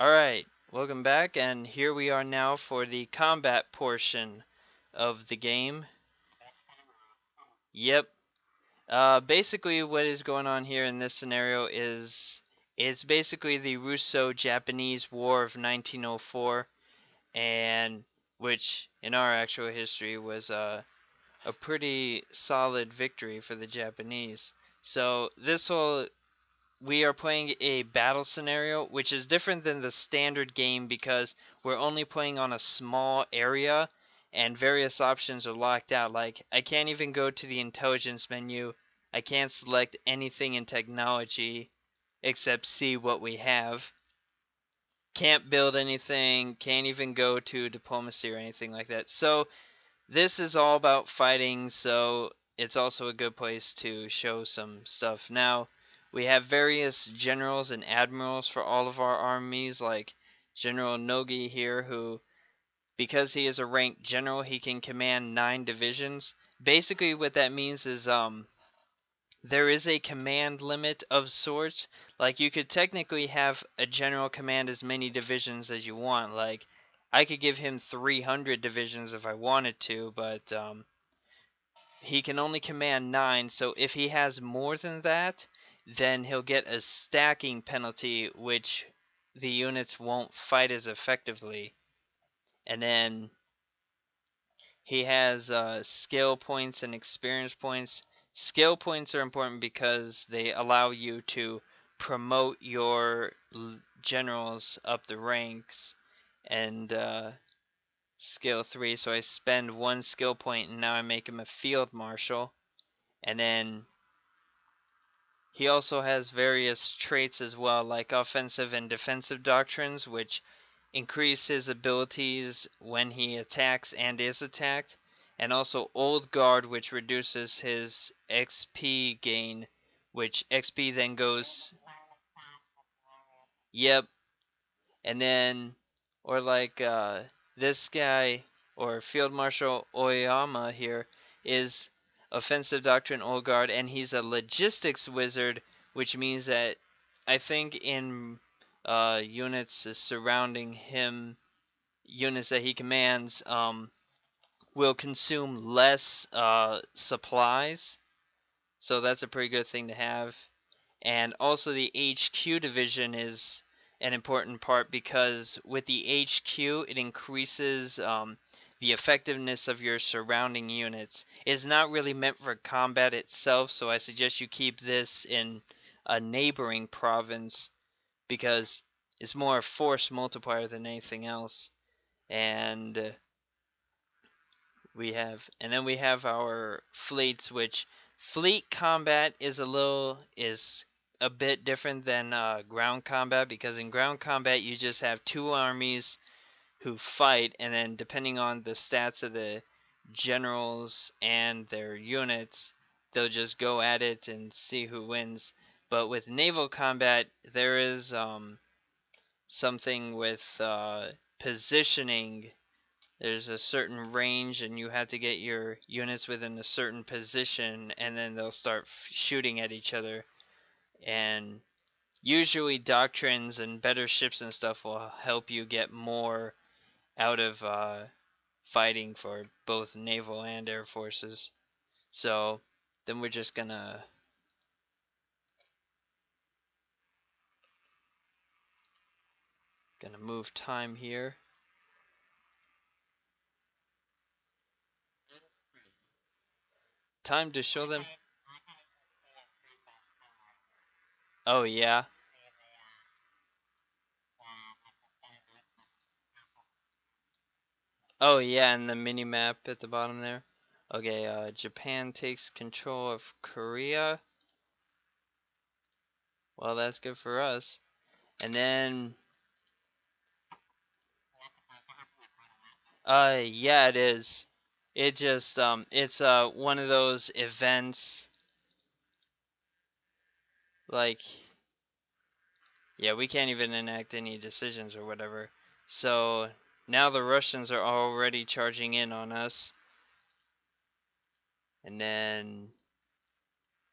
Alright, welcome back, and here we are now for the combat portion of the game. Yep. Basically what is going on here in this scenario is it's basically the Russo-Japanese War of 1904, and which in our actual history was a pretty solid victory for the Japanese. So we are playing a battle scenario, which is different than the standard game because we're only playing on a small area and various options are locked out. Like, I can't even go to the intelligence menu. I can't select anything in technology except see what we have. Can't build anything, can't even go to diplomacy or anything like that. So, this is all about fighting, so it's also a good place to show some stuff. Now, we have various generals and admirals for all of our armies, like General Nogi here, who, because he is a ranked general, he can command 9 divisions. Basically, what that means is, there is a command limit of sorts. Like, you could technically have a general command as many divisions as you want. Like, I could give him 300 divisions if I wanted to, but, he can only command 9, so if he has more than that, then he'll get a stacking penalty, which the units won't fight as effectively. And then he has skill points and experience points. Skill points are important because they allow you to promote your generals up the ranks. And skill 3, so I spend 1 skill point and now I make him a field marshal. And then he also has various traits as well, like offensive and defensive doctrines, which increase his abilities when he attacks and is attacked, and also Old Guard, which reduces his XP gain, which XP then goes. Yep. And then, or like this guy, or Field Marshal Oyama here, is offensive doctrine Old Guard, and he's a logistics wizard, which means that I think in units surrounding him, units that he commands, will consume less supplies. So that's a pretty good thing to have. And also the HQ division is an important part because with the HQ it increases the effectiveness of your surrounding units. It's not really meant for combat itself, so I suggest you keep this in a neighboring province because it's more a force multiplier than anything else. And then we have our fleets, which fleet combat is a bit different than ground combat, because in ground combat you just have 2 armies who fight, and then depending on the stats of the generals and their units, they'll just go at it and see who wins. But with naval combat, there is something with positioning. There's a certain range and you have to get your units within a certain position, and then they'll start shooting at each other. And usually doctrines and better ships and stuff will help you get more out of fighting for both naval and air forces. So then we're just gonna move time here. Time to show them. Oh yeah. Oh yeah, and the mini map at the bottom there. Okay, Japan takes control of Korea. Well, that's good for us. And then, yeah, it is. It just, it's one of those events. Like, yeah, we can't even enact any decisions or whatever. So now the Russians are already charging in on us. And then,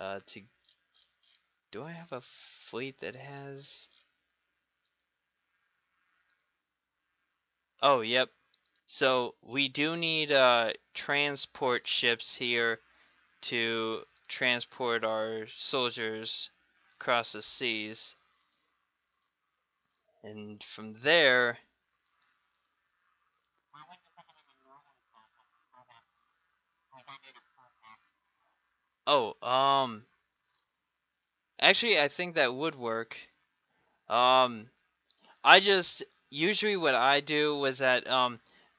to do I have a fleet that has? Oh, yep. So we do need transport ships here to transport our soldiers across the seas. And from there, oh, actually I think that would work. Um I just usually what I do was that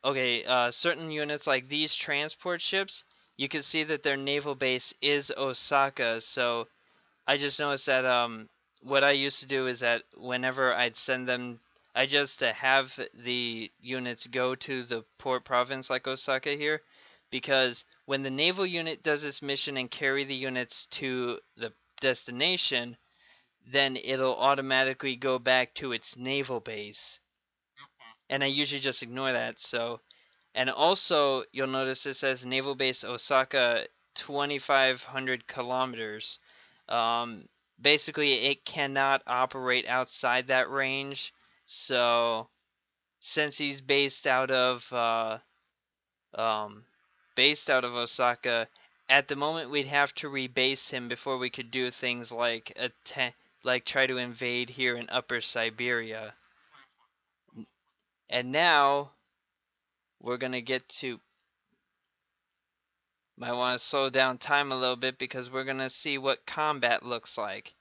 okay, certain units like these transport ships, you can see that their naval base is Osaka, so I just noticed that what I used to do is that whenever I'd send them, I just have the units go to the port province like Osaka here, because when the naval unit does its mission and carry the units to the destination, then it'll automatically go back to its naval base. And I usually just ignore that. So, and also you'll notice it says Naval Base Osaka 2,500 kilometers. Um, Basically, it cannot operate outside that range. So, since he's um, based out of Osaka, at the moment we'd have to rebase him before we could do things like like try to invade here in Upper Siberia. And now we're gonna get to might want to slow down time a little bit because we're gonna see what combat looks like.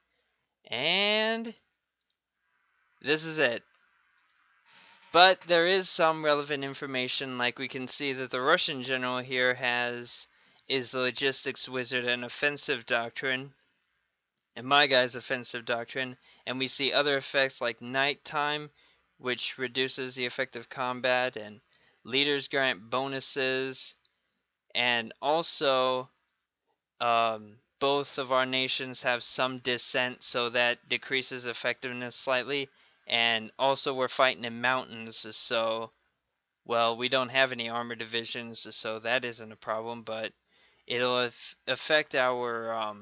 And this is it. But there is some relevant information, like we can see that the Russian general here has is the logistics wizard and offensive doctrine, and my guy's offensive doctrine, and we see other effects like nighttime, which reduces the effect of combat, and leaders grant bonuses, and also both of our nations have some dissent, so that decreases effectiveness slightly. And also, we're fighting in mountains, so well, we don't have any armor divisions, so that isn't a problem. But it'll affect our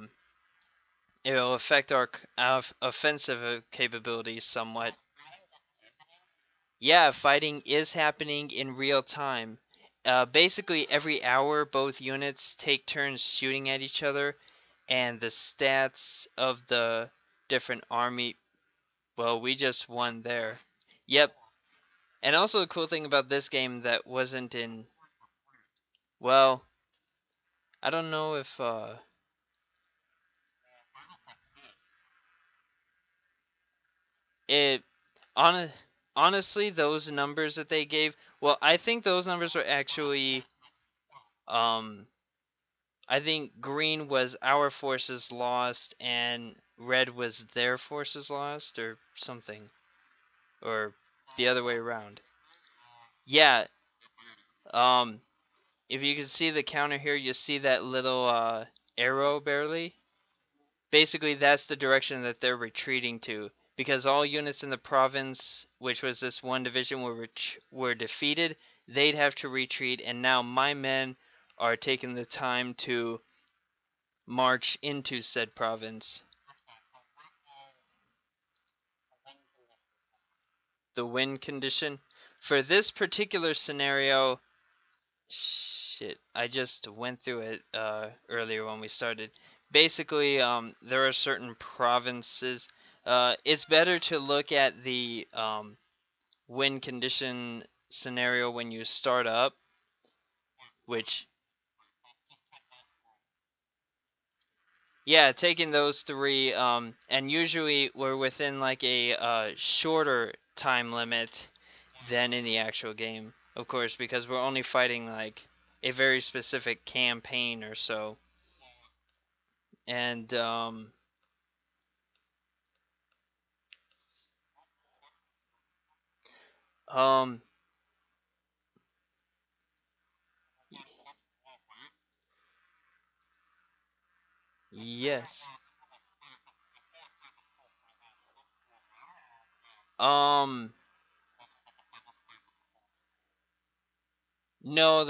offensive capabilities somewhat. Yeah, fighting is happening in real time. Basically, every hour, both units take turns shooting at each other, and the stats of the different army. Well, we just won there. Yep. And also, the cool thing about this game that wasn't in. Well, I don't know if. It. Hon- Honestly, those numbers that they gave. Well, I think those numbers were actually. Um, I think green was our forces lost and red was their forces lost or something. Or the other way around. Yeah, um if you can see the counter here, you see that little arrow barely. Basically, that's the direction that they're retreating to because all units in the province, which was this one division, were defeated. They'd have to retreat, and now my men are taking the time to march into said province. The win condition for this particular scenario, shit, I just went through it earlier when we started. Basically, there are certain provinces. It's better to look at the win condition scenario when you start up, which, yeah, taking those three, and usually we're within like a shorter time limit than in the actual game, of course, because we're only fighting like a very specific campaign or so. And um yes. Um no,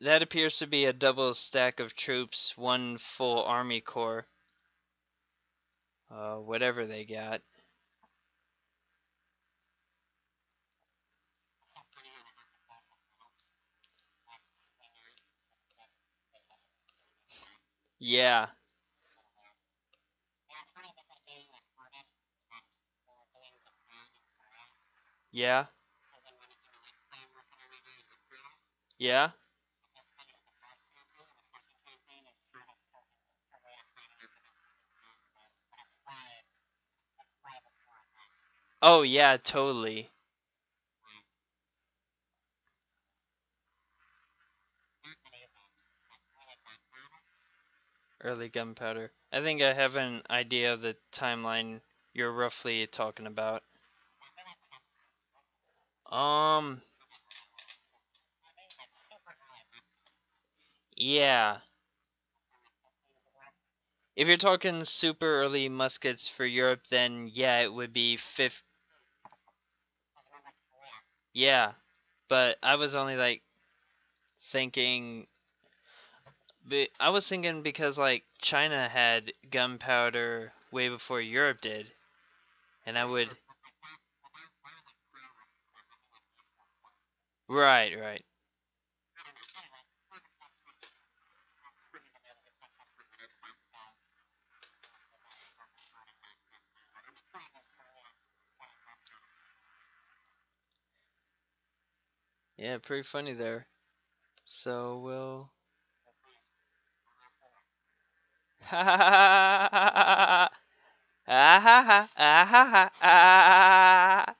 that appears to be a double stack of troops, one full army corps. Whatever they got. Yeah. Yeah. Yeah. Oh yeah, totally. Early gunpowder. I think I have an idea of the timeline you're roughly talking about. Um, yeah. If you're talking super early muskets for Europe, then yeah, it would be fifth. Yeah, but I was only like thinking. I was thinking because like China had gunpowder way before Europe did, and I would. Right, right. Yeah, pretty funny there. So we'll. Ha ha ha ha ha ha ha ha ha ha.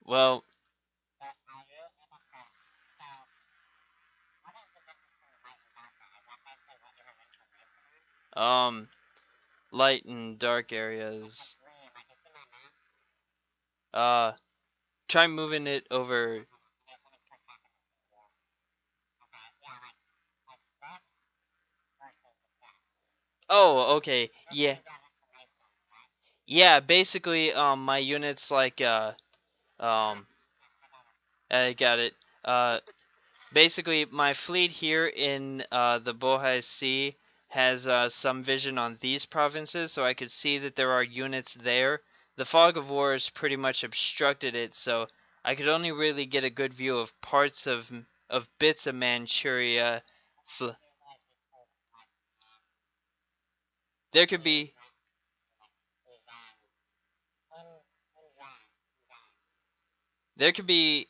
Well, um, light and dark areas. Uh, try moving it over. Oh, okay. Yeah. Yeah, basically, my units like, um, I got it. Uh, basically, my fleet here in, the Bohai Sea has, some vision on these provinces, so I could see that there are units there. The fog of war has pretty much obstructed it, so I could only really get a good view of parts of bits of Manchuria. Fl- there could be, there could be,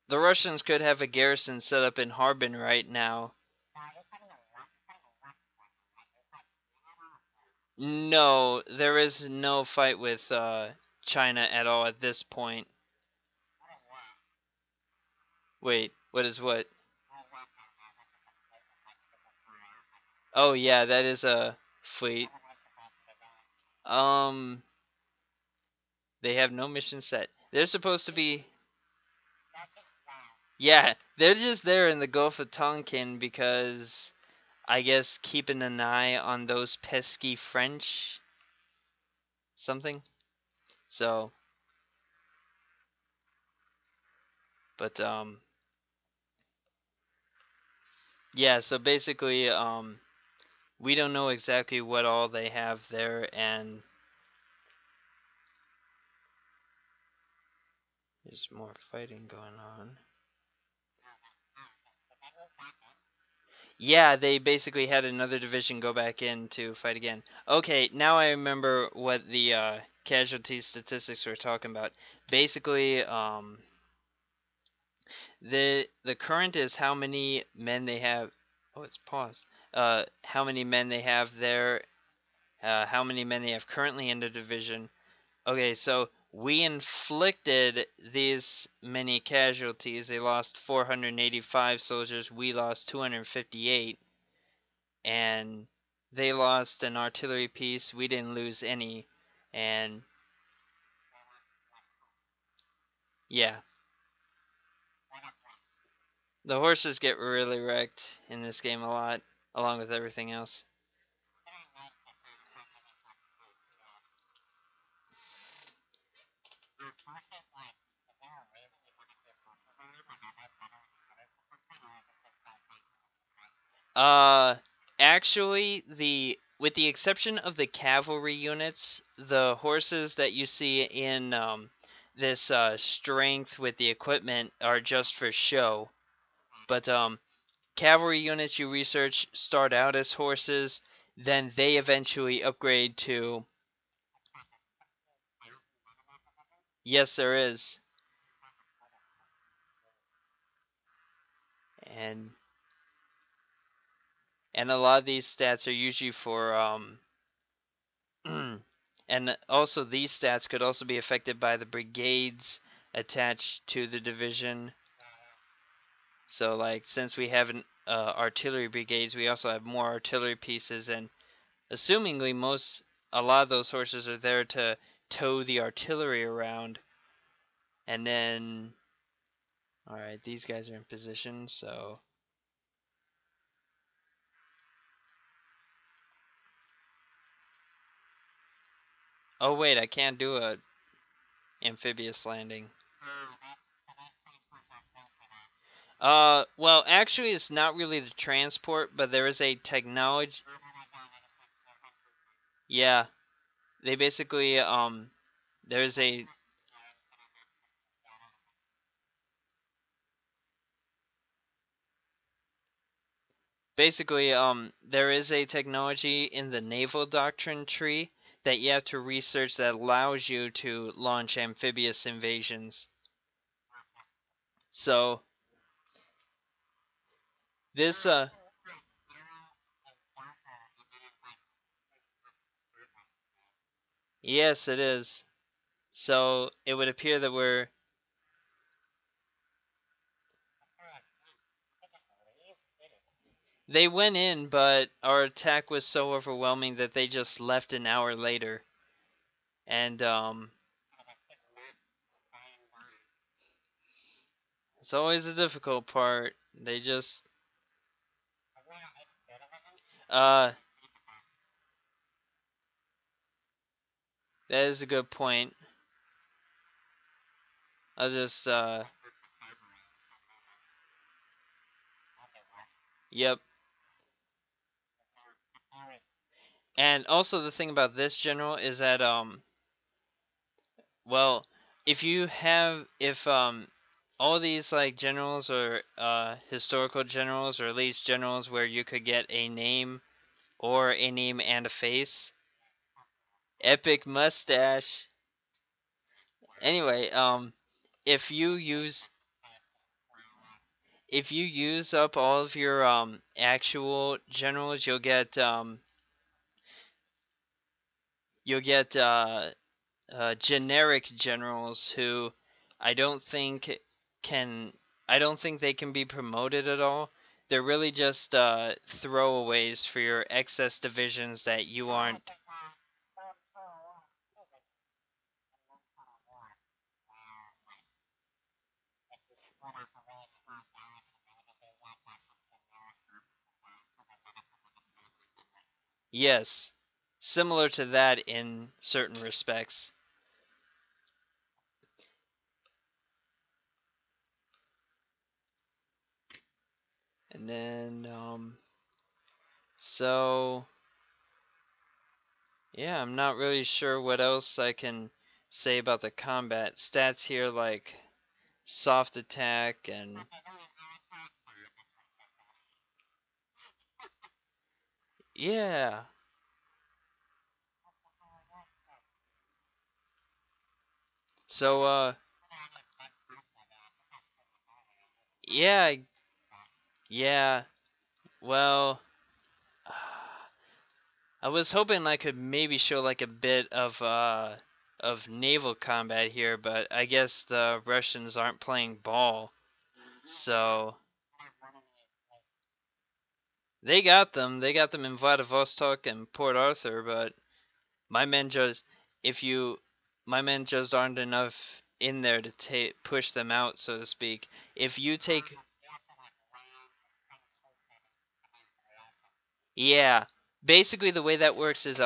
the Russians could have a garrison set up in Harbin right now. No, there is no fight with China at all at this point. Wait, what is what? Oh yeah, that is a fleet. Um, they have no mission set. They're supposed to be. Yeah, they're just there in the Gulf of Tonkin because I guess keeping an eye on those pesky French something. So, but yeah. So basically, we don't know exactly what all they have there, and there's more fighting going on. Yeah, they basically had another division go back in to fight again. Okay, now I remember what the casualty statistics were talking about. Basically, the current is how many men they have. Oh, it's paused. How many men they have there? How many men they have currently in the division? Okay, so we inflicted these many casualties. They lost 485 soldiers. We lost 258, and they lost an artillery piece. We didn't lose any, and yeah, the horses get really wrecked in this game a lot, along with everything else. Uh, actually, the with the exception of the cavalry units, the horses that you see in this strength with the equipment are just for show. But cavalry units you research start out as horses, then they eventually upgrade to. Yes, there is. And a lot of these stats are usually for and also these stats could also be affected by the brigades attached to the division. So like since we have artillery brigades, we also have more artillery pieces, and assumingly a lot of those horses are there to tow the artillery around. And then all right, these guys are in position, so oh wait, I can't do a amphibious landing. Well, actually, it's not really the transport, but there is a technology. Yeah, they basically there's a basically there is a technology in the naval doctrine tree that you have to research that allows you to launch amphibious invasions. So this yes, it is. So it would appear that they went in, but our attack was so overwhelming that they just left an hour later. And it's always a difficult part. They just uh that is a good point. I'll just yep. And also the thing about this general is that well, if all these like generals or historical generals, or at least generals where you could get a name or a name and a face. Epic mustache. Anyway, if you use if you use up all of your actual generals, you'll get generic generals who I don't think can I don't think they can be promoted at all. They're really just throwaways for your excess divisions that you aren't. Yes, similar to that in certain respects. And then so yeah, I'm not really sure what else I can say about the combat stats here, like soft attack and yeah. So yeah, yeah. Well, I was hoping I could maybe show like a bit of naval combat here, but I guess the Russians aren't playing ball. So they got them. They got them in Vladivostok and Port Arthur, but my men just if you my men just aren't enough in there to push them out, so to speak. If you take yeah, basically the way that works is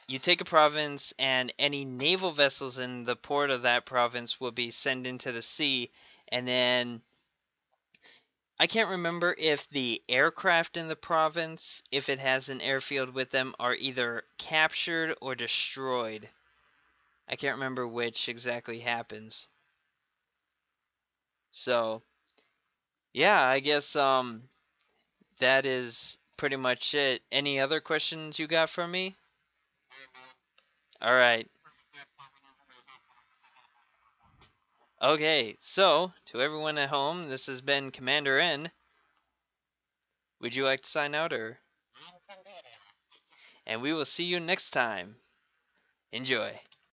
you take a province and any naval vessels in the port of that province will be sent into the sea, and then I can't remember if the aircraft in the province, if it has an airfield with them, are either captured or destroyed. I can't remember which exactly happens. So, yeah, I guess that is pretty much it. Any other questions you got for me? All right. Okay, so to everyone at home, this has been Commander N. Would you like to sign out, or? And we will see you next time. Enjoy.